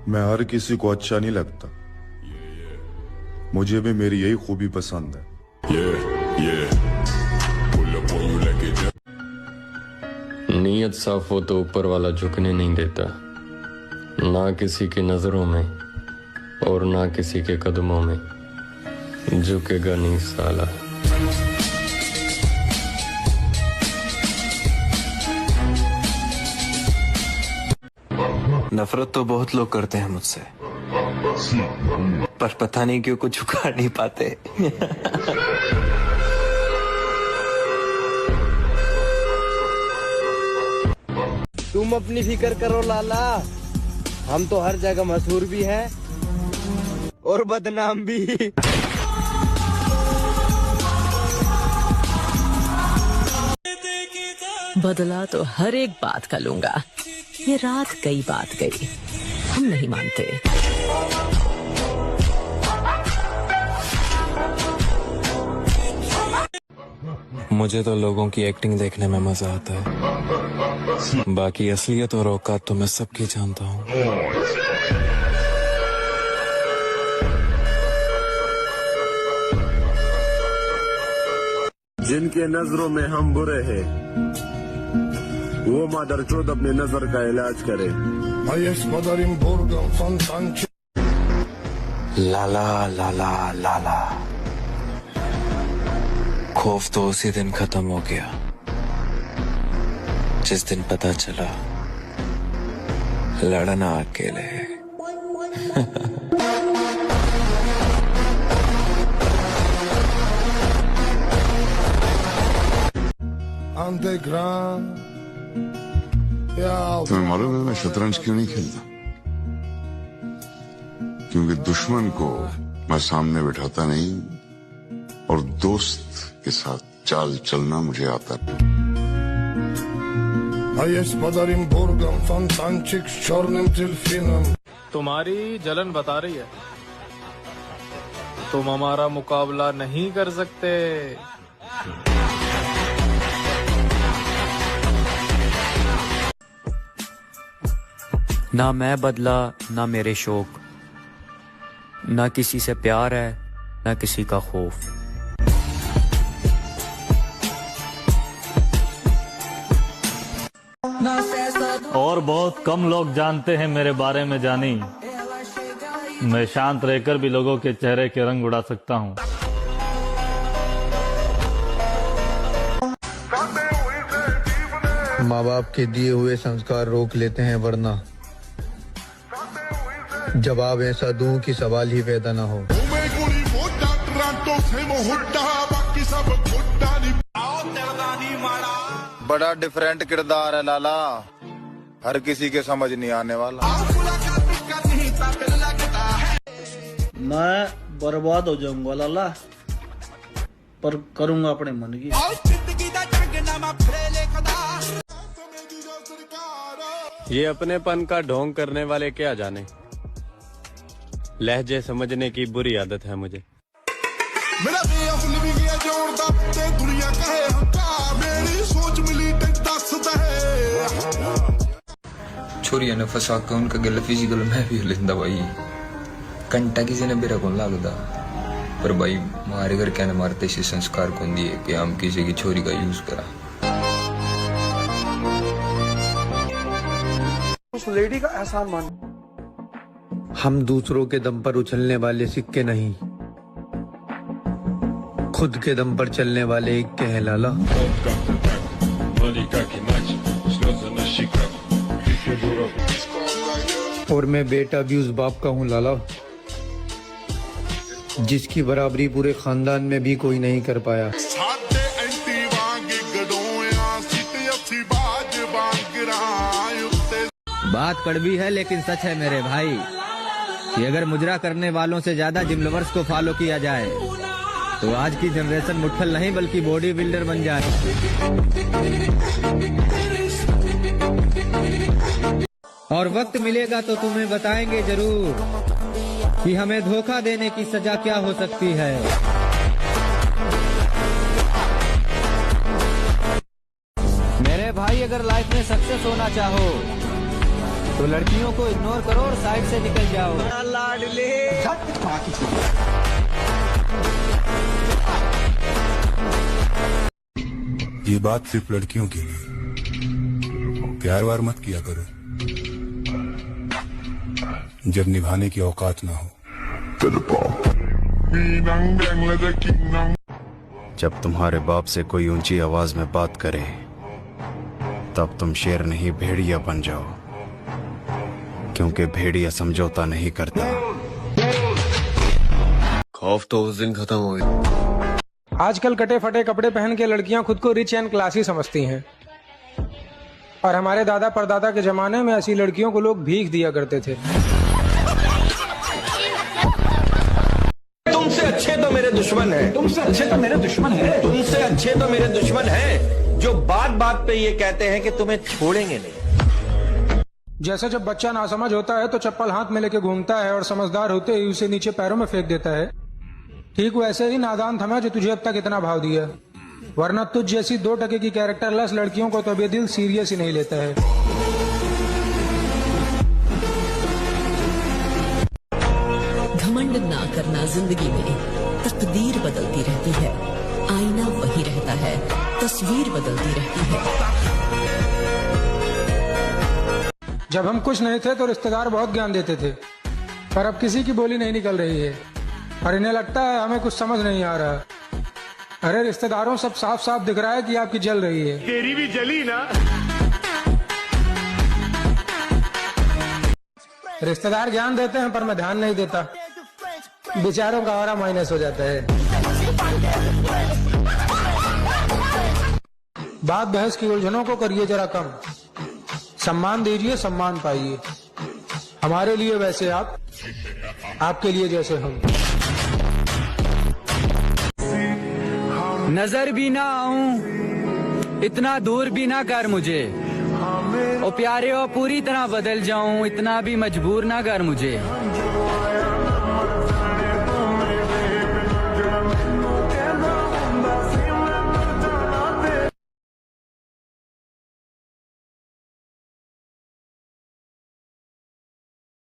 मैं हर किसी को अच्छा नहीं लगता, मुझे भी मेरी यही खूबी पसंद है। नीयत साफ हो तो ऊपर वाला झुकने नहीं देता, ना किसी की नजरों में और ना किसी के कदमों में, झुकेगा नहीं साला। नफरत तो बहुत लोग करते हैं मुझसे, पर पता नहीं क्यों कुछ उखाड़ नहीं पाते। तुम अपनी फिक्र करो लाला, हम तो हर जगह मशहूर भी हैं और बदनाम भी। बदला तो हर एक बात का लूंगा। ये रात कई बात गई, हम नहीं मानते। मुझे तो लोगों की एक्टिंग देखने में मजा आता है, बाकी असलियत और औकात तो मैं सबकी जानता हूँ। जिनके नजरों में हम बुरे हैं, वो मादर चोद अपने नजर का इलाज करे। लाला लाला लाला, खौफ तो उसी दिन खत्म हो गया जिस दिन पता चला लड़ना अकेले है। तुम्हें मालूम है मैं शतरंज क्यों नहीं खेलता? क्योंकि दुश्मन को मैं सामने बिठाता नहीं और दोस्त के साथ चाल चलना मुझे आता है। तुम्हारी जलन बता रही है, तुम हमारा मुकाबला नहीं कर सकते। ना मैं बदला ना मेरे शौक, ना किसी से प्यार है ना किसी का खौफ। और बहुत कम लोग जानते हैं मेरे बारे में जानी, मैं शांत रहकर भी लोगों के चेहरे के रंग उड़ा सकता हूँ। माँ बाप के दिए हुए संस्कार रोक लेते हैं, वरना जवाब ऐसा दूं कि सवाल ही पैदा ना हो। बड़ा डिफरेंट किरदार है लाला, हर किसी के समझ नहीं आने वाला। मैं बर्बाद हो जाऊंगा लाला, पर करूंगा अपने मन की। ये अपनेपन का ढोंग करने वाले क्या जाने, लहजे समझने की बुरी आदत है मुझे। मेरा जोड़ता ते दुनिया कहे हंकार, मेरी सोच मिली छोरिया ने फंसा के उनका गल फिजिकल मैं भी लेंदा भाई, घंटा किसी ने मेरा कौन लगता, पर भाई मारे घर कहने मारते से संस्कार कौन दिए कि हम किसी की छोरी का यूज करा। उस लेडी का एहसान मान। हम दूसरों के दम पर उछलने वाले सिक्के नहीं, खुद के दम पर चलने वाले एक के हैं लाला। और मैं बेटा भी उस बाप का हूँ लाला, जिसकी बराबरी पूरे खानदान में भी कोई नहीं कर पाया। बात कड़वी है लेकिन सच है मेरे भाई, कि अगर मुजरा करने वालों से ज्यादा जिम लवर्स को फॉलो किया जाए तो आज की जनरेशन मुट्ठल नहीं बल्कि बॉडी बिल्डर बन जाए। और वक्त मिलेगा तो तुम्हें बताएंगे जरूर कि हमें धोखा देने की सजा क्या हो सकती है। मेरे भाई अगर लाइफ में सक्सेस होना चाहो तो लड़कियों को इग्नोर करो और साइड से निकल जाओ। ये बात सिर्फ लड़कियों के लिए, प्यार वार मत किया करो जब निभाने की औकात ना हो। जब तुम्हारे बाप से कोई ऊंची आवाज में बात करे तब तुम शेर नहीं भेड़िया बन जाओ, क्योंकि भेड़िया समझौता नहीं करता। खौफ तो उस दिन खत्म हो गया। आजकल कटे फटे कपड़े पहन के लड़कियां खुद को रिच एंड क्लासी समझती हैं, और हमारे दादा परदादा के जमाने में ऐसी लड़कियों को लोग भीख दिया करते थे। तुमसे अच्छे तो मेरे दुश्मन हैं, तुमसे अच्छे तो मेरे दुश्मन हैं, तुमसे अच्छे तो मेरे दुश्मन हैं जो बात बात पे ये कहते हैं कि तुम्हें छोड़ेंगे नहीं। जैसे जब बच्चा नासमझ होता है तो चप्पल हाथ में लेके घूमता है और समझदार होते ही उसे नीचे पैरों में फेंक देता है, ठीक वैसे ही नादान थमा जो तुझे अब तक इतना भाव दिया, वरना तुझ जैसी 2% की कैरेक्टरलेस लड़कियों को तो अभी दिल सीरियस ही नहीं लेता है। घमंड ना करना, जिंदगी में तकदीर बदलती रहती है, आईना वही रहता है, तस्वीर बदलती रहती है। जब हम कुछ नहीं थे तो रिश्तेदार बहुत ज्ञान देते थे, पर अब किसी की बोली नहीं निकल रही है और इन्हें लगता है हमें कुछ समझ नहीं आ रहा। अरे रिश्तेदारों, सब साफ साफ दिख रहा है कि आपकी जल रही है। तेरी भी जली ना। रिश्तेदार ज्ञान देते हैं पर मैं ध्यान नहीं देता, बेचारों का ऑरा माइनस हो जाता है। बात बहस की उलझनों को करिए जरा कम, सम्मान दीजिए, सम्मान पाइए। हमारे लिए वैसे आप, आपके लिए जैसे हम। नजर भी ना आऊं, इतना दूर भी ना कर मुझे, ओ प्यारे ओ पूरी तरह बदल जाऊं, इतना भी मजबूर ना कर मुझे।